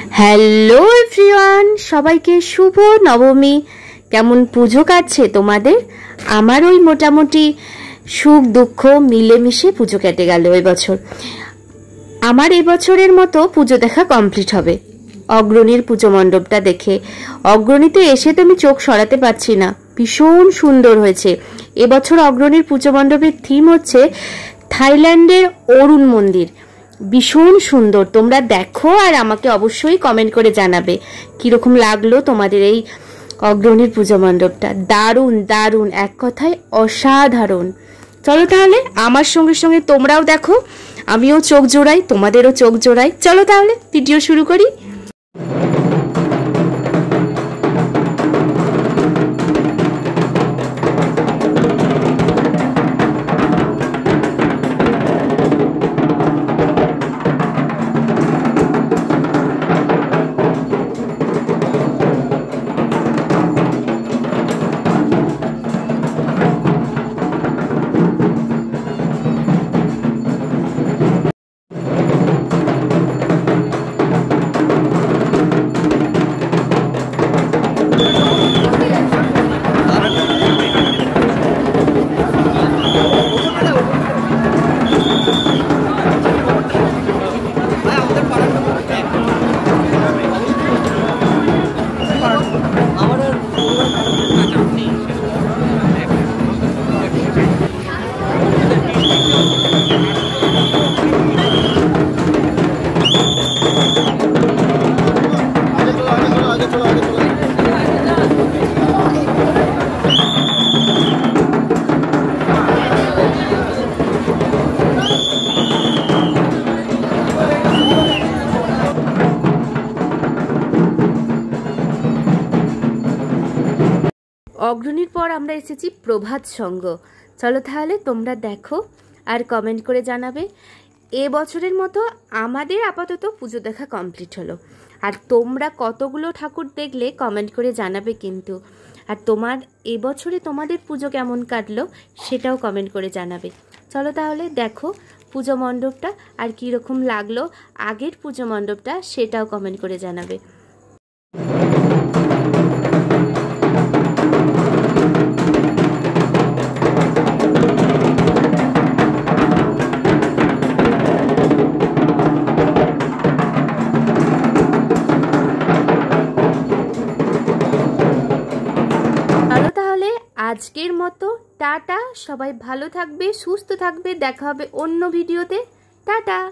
Hello everyone, সবাইকে শুভ নবমী। কেমন পুজো কাটছে তোমাদের? আমার ওই মোটামুটি সুখ দুঃখ মিলেমিশে পুজো কেটে গেল এবছর। আমার এবছরের মতো পুজো দেখা কমপ্লিট হবে অগ্রণীর পুজো মণ্ডপটা দেখে। অগ্রণীতে এসে তো আমি চোখ সরাতে পারছি না, ভীষণ সুন্দর হয়েছে। এবছর অগ্রণীর পুজো মণ্ডপের থিম হচ্ছে থাইল্যান্ডের অরুণ মন্দির। ভীষণ সুন্দর, তোমরা দেখো আর আমাকে অবশ্যই কমেন্ট করে জানাবে কিরকম লাগলো তোমাদের এই অগ্রণীর পুজো মণ্ডপটা। দারুণ দারুণ, এক কথায় অসাধারণ। চলো তাহলে আমার সঙ্গে সঙ্গে তোমরাও দেখো, আমিও চোখ জোড়াই, তোমাদেরও চোখ জোড়াই। চলো তাহলে ভিডিও শুরু করি। অগ্রণীর পর আমরা এসেছি প্রভাত সঙ্গ। চলো তাহলে তোমরা দেখো আর কমেন্ট করে জানাবে। এবছরের মতো আমাদের আপাতত পুজো দেখা কমপ্লিট হলো। আর তোমরা কতগুলো ঠাকুর দেখলে কমেন্ট করে জানাবে কিন্তু। আর এবছরে তোমাদের পুজো কেমন কাটলো সেটাও কমেন্ট করে জানাবে। চলো তাহলে দেখো পুজো মণ্ডপটা আর কীরকম লাগলো আগের পুজো মণ্ডপটা সেটাও কমেন্ট করে জানাবে। আজকের মতো টাটা, সবাই ভালো থাকবে, সুস্থ থাকবে, দেখা হবে অন্য ভিডিওতে। টাটা।